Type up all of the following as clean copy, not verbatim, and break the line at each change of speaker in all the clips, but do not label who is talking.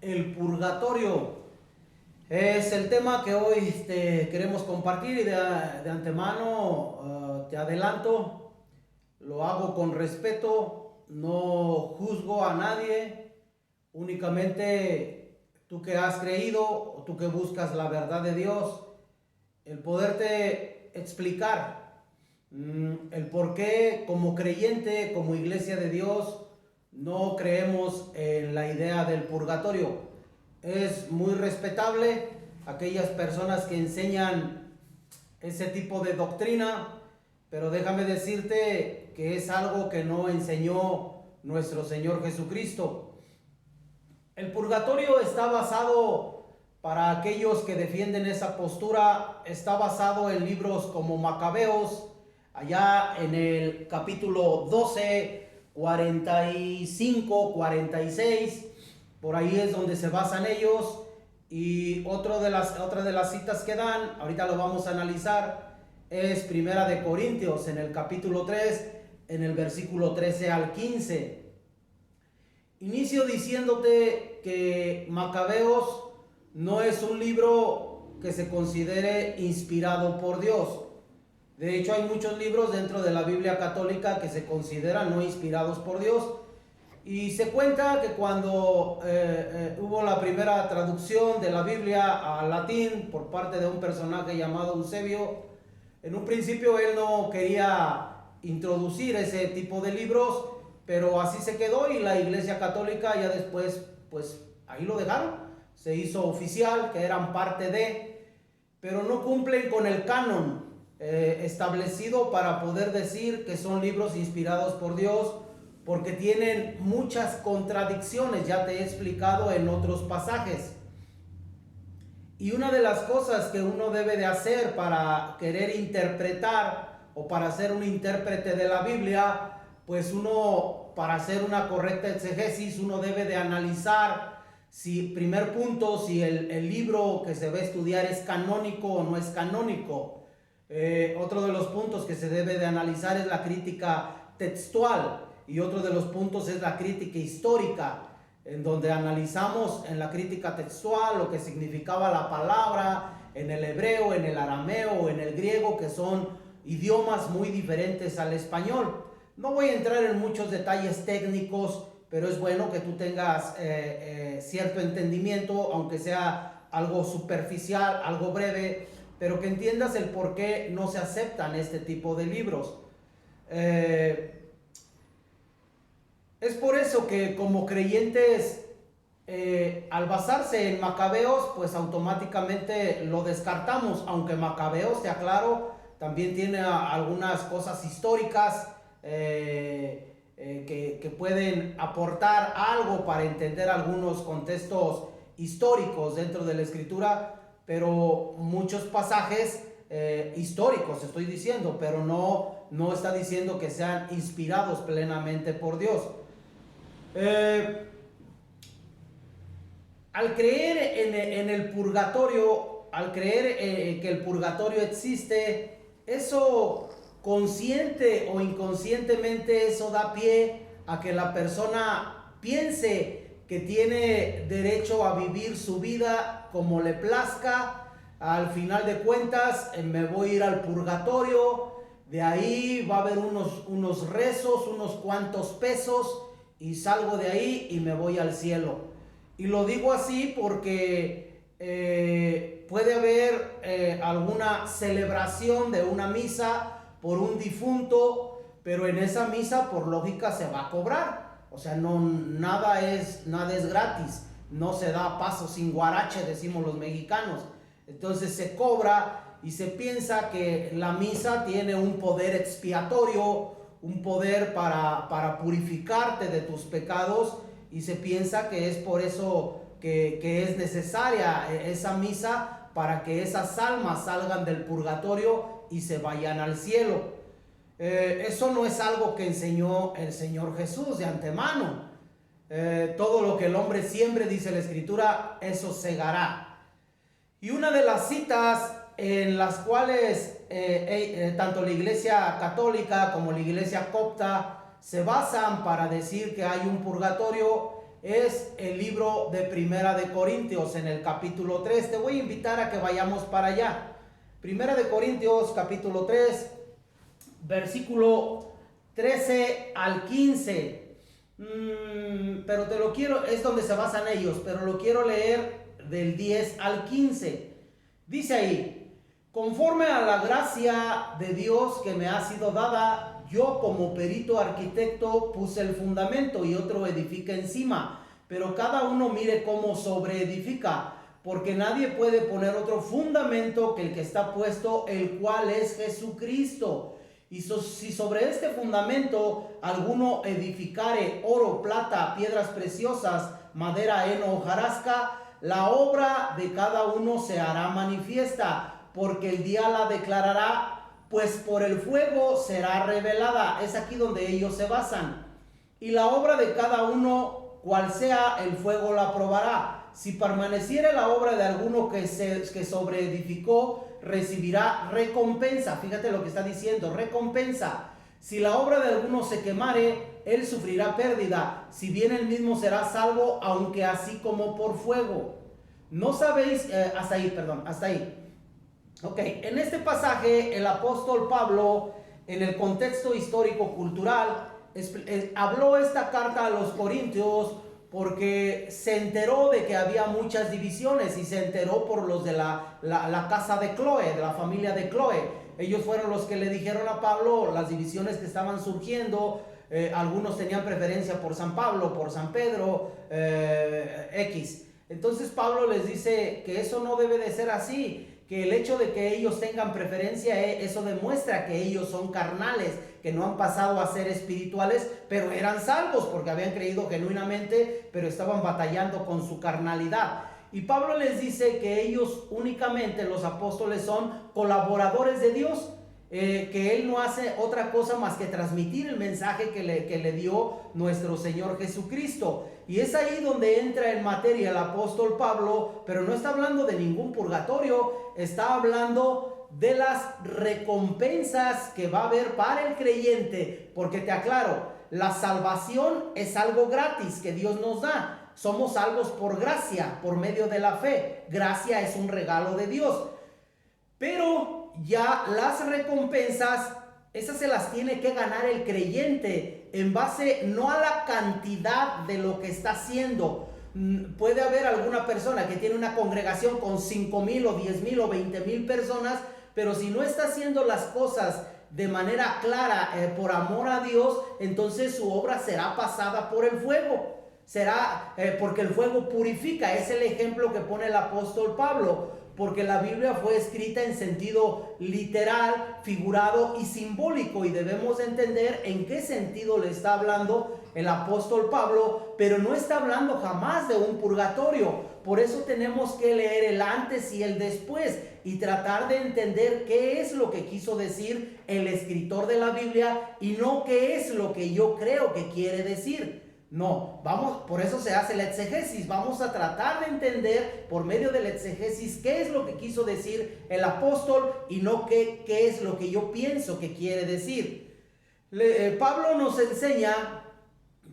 El purgatorio es el tema que hoy queremos compartir y de antemano te adelanto, lo hago con respeto, no juzgo a nadie, únicamente tú que has creído o tú que buscas la verdad de Dios, el poderte explicar el por qué como creyente, como iglesia de Dios, no creemos en la idea del purgatorio. Es muy respetable aquellas personas que enseñan ese tipo de doctrina, pero déjame decirte que es algo que no enseñó nuestro Señor Jesucristo. El purgatorio está basado, para aquellos que defienden esa postura, está basado en libros como Macabeos, allá en el capítulo 12, 45, 46, por ahí es donde se basan ellos. Y otra de las citas que dan, ahorita lo vamos a analizar, es Primera de Corintios, en el capítulo 3, en el versículo 13 al 15. Inicio diciéndote que Macabeos no es un libro que se considere inspirado por Dios. De hecho, hay muchos libros dentro de la Biblia católica que se consideran no inspirados por Dios. Y se cuenta que cuando hubo la primera traducción de la Biblia al latín por parte de un personaje llamado Eusebio, en un principio él no quería introducir ese tipo de libros, pero así se quedó y la Iglesia Católica ya después, pues ahí lo dejaron. Se hizo oficial que eran parte de, pero no cumplen con el canon establecido para poder decir que son libros inspirados por Dios, porque tienen muchas contradicciones, ya te he explicado en otros pasajes. Y una de las cosas que uno debe de hacer para querer interpretar o para ser un intérprete de la Biblia, pues uno, para hacer una correcta exegesis, uno debe de analizar si, primer punto, si el libro que se va a estudiar es canónico o no es canónico. Otro de los puntos que se debe de analizar es la crítica textual y otro de los puntos es la crítica histórica, en donde analizamos en la crítica textual lo que significaba la palabra en el hebreo, en el arameo o en el griego, que son idiomas muy diferentes al español. No voy a entrar en muchos detalles técnicos, pero es bueno que tú tengas cierto entendimiento, aunque sea algo superficial, algo breve, pero que entiendas el por qué no se aceptan este tipo de libros. Es por eso que como creyentes, al basarse en Macabeos, pues automáticamente lo descartamos, aunque Macabeos, te aclaro, también tiene algunas cosas históricas que pueden aportar algo para entender algunos contextos históricos dentro de la escritura, pero muchos pasajes históricos estoy diciendo, pero no está diciendo que sean inspirados plenamente por Dios. Al creer en el purgatorio, al creer que el purgatorio existe, eso consciente o inconscientemente eso da pie a que la persona piense que tiene derecho a vivir su vida como le plazca. Al final de cuentas, me voy a ir al purgatorio, de ahí va a haber unos rezos, unos cuantos pesos, y salgo de ahí y me voy al cielo. Y lo digo así porque puede haber alguna celebración de una misa por un difunto, pero en esa misa por lógica se va a cobrar. O sea, nada es gratis, no se da paso sin guarache, decimos los mexicanos. Entonces se cobra y se piensa que la misa tiene un poder expiatorio, un poder para purificarte de tus pecados, y se piensa que es por eso que es necesaria esa misa, para que esas almas salgan del purgatorio y se vayan al cielo. Eso no es algo que enseñó el Señor Jesús de antemano. Todo lo que el hombre siembre, dice la Escritura, eso segará. Y una de las citas en las cuales tanto la Iglesia Católica como la Iglesia Copta se basan para decir que hay un purgatorio es el libro de Primera de Corintios en el capítulo 3. Te voy a invitar a que vayamos para allá. Primera de Corintios capítulo 3, versículo 13 al 15. Pero te lo quiero, es donde se basan ellos, pero lo quiero leer del 10 al 15. Dice ahí: conforme a la gracia de Dios que me ha sido dada, yo como perito arquitecto puse el fundamento y otro edifica encima, pero cada uno mire cómo sobreedifica, porque nadie puede poner otro fundamento que el que está puesto, el cual es Jesucristo. Y si sobre este fundamento alguno edificare oro, plata, piedras preciosas, madera, heno, hojarasca, la obra de cada uno se hará manifiesta, porque el día la declarará, pues por el fuego será revelada. Es aquí donde ellos se basan. Y la obra de cada uno, cual sea, el fuego la probará. Si permaneciere la obra de alguno que sobreedificó, recibirá recompensa. Fíjate lo que está diciendo, recompensa. Si la obra de alguno se quemare, él sufrirá pérdida, si bien él mismo será salvo, aunque así como por fuego. No sabéis, hasta ahí. Ok, en este pasaje el apóstol Pablo, en el contexto histórico-cultural, habló esta carta a los corintios porque se enteró de que había muchas divisiones y se enteró por los de la casa de Cloé, de la familia de Cloé. Ellos fueron los que le dijeron a Pablo las divisiones que estaban surgiendo. Algunos tenían preferencia por San Pablo, por San Pedro, X. Entonces Pablo les dice que eso no debe de ser así, que el hecho de que ellos tengan preferencia, eso demuestra que ellos son carnales, que no han pasado a ser espirituales, pero eran salvos porque habían creído genuinamente, pero estaban batallando con su carnalidad. Y Pablo les dice que ellos únicamente, los apóstoles, son colaboradores de Dios, que él no hace otra cosa más que transmitir el mensaje que le dio nuestro Señor Jesucristo. Y es ahí donde entra en materia el apóstol Pablo, pero no está hablando de ningún purgatorio, está hablando de las recompensas que va a haber para el creyente, porque te aclaro, la salvación es algo gratis que Dios nos da. Somos salvos por gracia, por medio de la fe. Gracia es un regalo de Dios. Pero ya las recompensas, esas se las tiene que ganar el creyente en base no a la cantidad de lo que está haciendo. Puede haber alguna persona que tiene una congregación con 5,000 o 10,000 o 20,000 personas, pero si no está haciendo las cosas de manera clara, por amor a Dios, entonces su obra será pasada por el fuego. Será porque el fuego purifica. Es el ejemplo que pone el apóstol Pablo, porque la Biblia fue escrita en sentido literal, figurado y simbólico, y debemos entender en qué sentido le está hablando el apóstol Pablo, pero no está hablando jamás de un purgatorio. Por eso tenemos que leer el antes y el después y tratar de entender qué es lo que quiso decir el escritor de la Biblia y no qué es lo que yo creo que quiere decir. No, por eso se hace la exegesis. Vamos a tratar de entender por medio de la exegesis qué es lo que quiso decir el apóstol y no qué es lo que yo pienso que quiere decir. Pablo nos enseña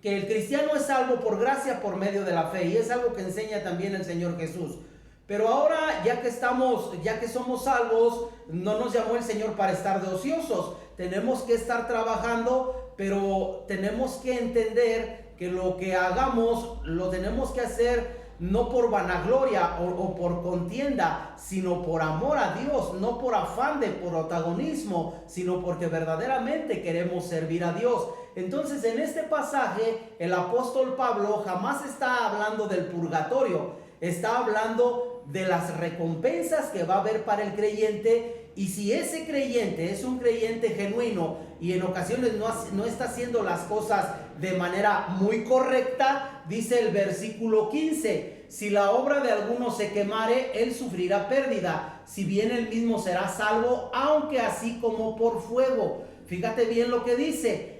que el cristiano es salvo por gracia por medio de la fe, y es algo que enseña también el Señor Jesús. Pero ahora, ya que somos salvos, no nos llamó el Señor para estar de ociosos. Tenemos que estar trabajando, pero tenemos que entender que lo que hagamos lo tenemos que hacer no por vanagloria o por contienda, sino por amor a Dios, no por afán de protagonismo, sino porque verdaderamente queremos servir a Dios. Entonces, en este pasaje, el apóstol Pablo jamás está hablando del purgatorio, está hablando de las recompensas que va a haber para el creyente. Y si ese creyente es un creyente genuino y en ocasiones no está haciendo las cosas de manera muy correcta, dice el versículo 15, si la obra de alguno se quemare, él sufrirá pérdida, si bien él mismo será salvo, aunque así como por fuego. Fíjate bien lo que dice.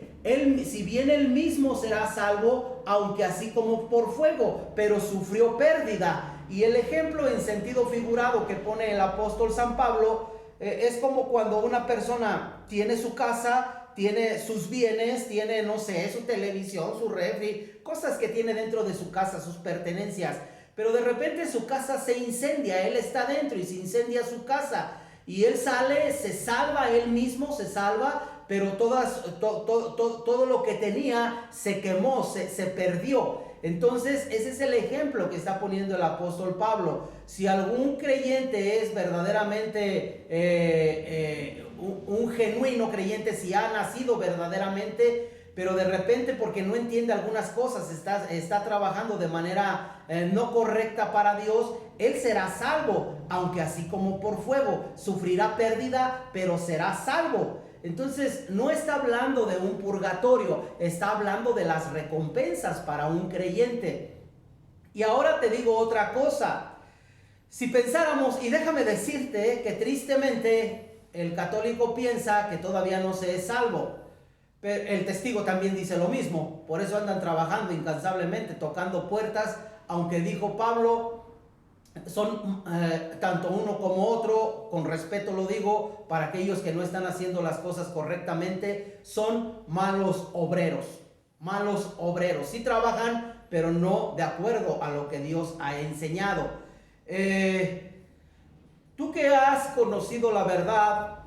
Si bien él mismo será salvo, aunque así como por fuego, pero sufrió pérdida. Y el ejemplo en sentido figurado que pone el apóstol San Pablo es como cuando una persona tiene su casa tiene sus bienes, tiene, no sé, su televisión, su refri, cosas que tiene dentro de su casa, sus pertenencias. Pero de repente su casa se incendia, él está dentro y se incendia su casa. Y él sale, se salva, él mismo se salva, pero todo lo que tenía se quemó, se perdió. Entonces ese es el ejemplo que está poniendo el apóstol Pablo. Si algún creyente es verdaderamente un genuino creyente, si ha nacido verdaderamente, pero de repente porque no entiende algunas cosas, está trabajando de manera no correcta para Dios, él será salvo, aunque así como por fuego, sufrirá pérdida, pero será salvo. Entonces no está hablando de un purgatorio, está hablando de las recompensas para un creyente. Y ahora te digo otra cosa. Si pensáramos, y déjame decirte que tristemente el católico piensa que todavía no se es salvo. El testigo también dice lo mismo, por eso andan trabajando incansablemente, tocando puertas, aunque dijo Pablo, son tanto uno como otro, con respeto lo digo, para aquellos que no están haciendo las cosas correctamente, son malos obreros, sí trabajan, pero no de acuerdo a lo que Dios ha enseñado. Tú que has conocido la verdad,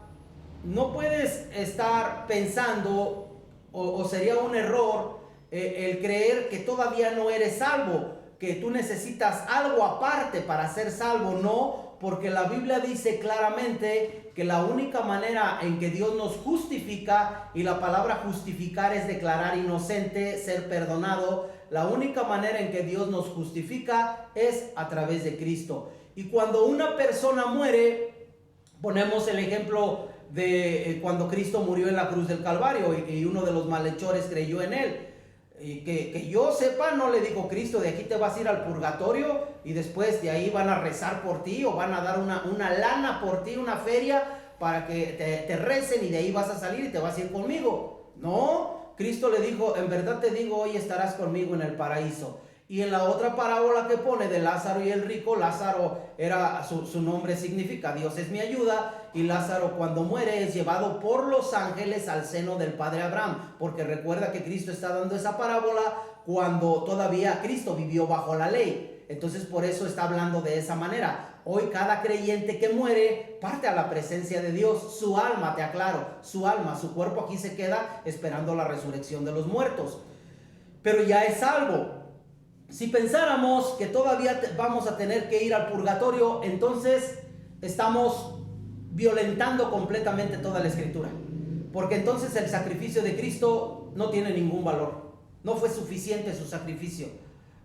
no puedes estar pensando, o sería un error, el creer que todavía no eres salvo, que tú necesitas algo aparte para ser salvo. No, porque la Biblia dice claramente que la única manera en que Dios nos justifica, y la palabra justificar es declarar inocente, ser perdonado, la única manera en que Dios nos justifica es a través de Cristo. Y cuando una persona muere, ponemos el ejemplo de cuando Cristo murió en la cruz del Calvario y uno de los malhechores creyó en él. Y que yo sepa, no le dijo Cristo, de aquí te vas a ir al purgatorio y después de ahí van a rezar por ti o van a dar una lana por ti, una feria para que te recen y de ahí vas a salir y te vas a ir conmigo. No, Cristo le dijo, en verdad te digo, hoy estarás conmigo en el paraíso. Y en la otra parábola que pone de Lázaro y el rico, Lázaro era su nombre significa Dios es mi ayuda, y Lázaro cuando muere es llevado por los ángeles al seno del Padre Abraham, porque recuerda que Cristo está dando esa parábola cuando todavía Cristo vivió bajo la ley. Entonces por eso está hablando de esa manera. Hoy cada creyente que muere parte a la presencia de Dios, su alma, te aclaro, su alma, su cuerpo aquí se queda esperando la resurrección de los muertos, pero ya es salvo. Si pensáramos que todavía vamos a tener que ir al purgatorio, entonces estamos violentando completamente toda la Escritura, porque entonces el sacrificio de Cristo no tiene ningún valor, no fue suficiente su sacrificio.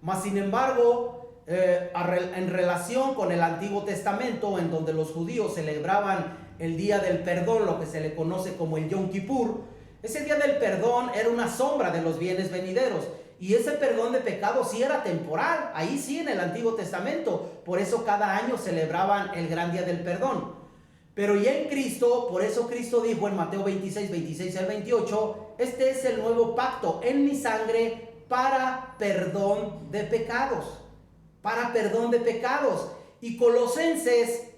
Mas sin embargo, en relación con el Antiguo Testamento, en donde los judíos celebraban el día del perdón, lo que se le conoce como el Yom Kippur, ese día del perdón era una sombra de los bienes venideros. Y ese perdón de pecados sí era temporal, ahí sí en el Antiguo Testamento. Por eso cada año celebraban el gran día del perdón. Pero ya en Cristo, por eso Cristo dijo en Mateo 26, 26 al 28, este es el nuevo pacto en mi sangre para perdón de pecados. Para perdón de pecados. Y Colosenses,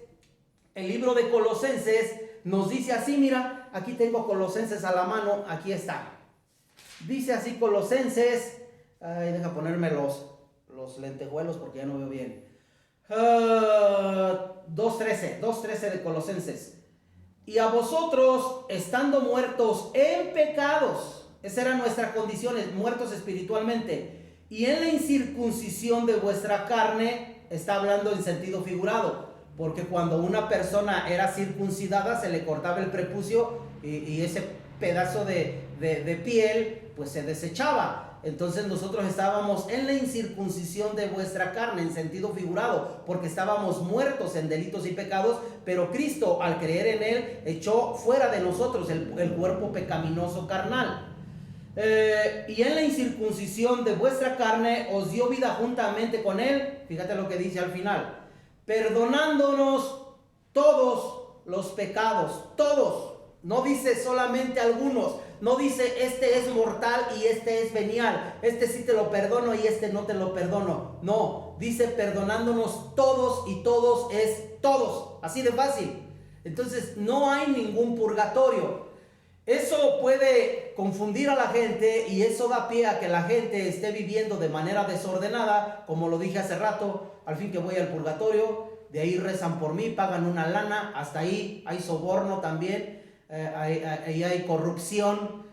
el libro de Colosenses nos dice así, mira, aquí tengo Colosenses a la mano, aquí está. Dice así Colosenses, deja ponerme los lentejuelos porque ya no veo bien. 2.13 de Colosenses. Y a vosotros, estando muertos en pecados, esa era nuestra condición, muertos espiritualmente, y en la incircuncisión de vuestra carne, está hablando en sentido figurado, porque cuando una persona era circuncidada se le cortaba el prepucio y ese pedazo de piel pues se desechaba. Entonces nosotros estábamos en la incircuncisión de vuestra carne en sentido figurado, porque estábamos muertos en delitos y pecados, pero Cristo al creer en él echó fuera de nosotros el cuerpo pecaminoso carnal. Y en la incircuncisión de vuestra carne os dio vida juntamente con él, fíjate lo que dice al final, perdonándonos todos los pecados, todos, no dice solamente algunos, no dice este es mortal y este es venial, este sí te lo perdono y este no te lo perdono, no, dice perdonándonos todos, y todos es todos, así de fácil. Entonces no hay ningún purgatorio. Eso puede confundir a la gente y eso da pie a que la gente esté viviendo de manera desordenada, como lo dije hace rato, al fin que voy al purgatorio, de ahí rezan por mí, pagan una lana, hasta ahí hay soborno también, ahí hay corrupción,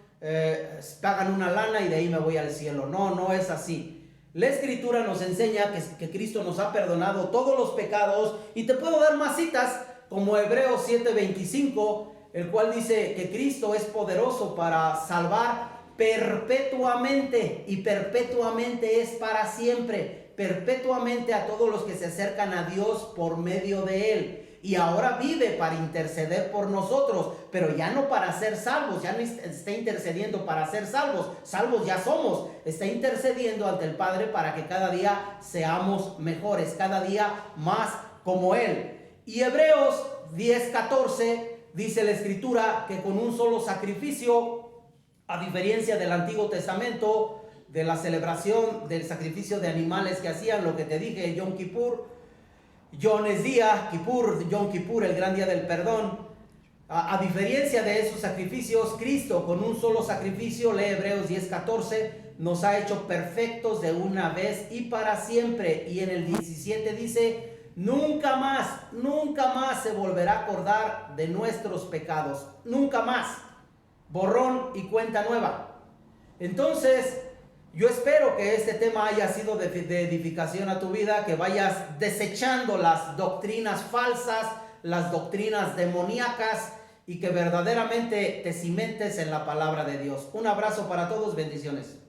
pagan una lana y de ahí me voy al cielo. No, no es así. La Escritura nos enseña que Cristo nos ha perdonado todos los pecados y te puedo dar más citas como Hebreos 7:25, el cual dice que Cristo es poderoso para salvar perpetuamente, y perpetuamente es para siempre, perpetuamente a todos los que se acercan a Dios por medio de Él. Y ahora vive para interceder por nosotros, pero ya no para ser salvos, ya no está intercediendo para ser salvos, salvos ya somos, está intercediendo ante el Padre para que cada día seamos mejores, cada día más como Él. Y Hebreos 10:14 dice la Escritura que con un solo sacrificio, a diferencia del Antiguo Testamento, de la celebración del sacrificio de animales que hacían, lo que te dije, Yom Kippur, Yones Día, Kippur, Yom Kippur, el gran día del perdón. A diferencia de esos sacrificios, Cristo con un solo sacrificio, lee Hebreos 10:14, nos ha hecho perfectos de una vez y para siempre. Y en el 17 dice, nunca más se volverá a acordar de nuestros pecados. Nunca más. Borrón y cuenta nueva. Entonces, yo espero que este tema haya sido de edificación a tu vida, que vayas desechando las doctrinas falsas, las doctrinas demoníacas y que verdaderamente te cimentes en la palabra de Dios. Un abrazo para todos, bendiciones.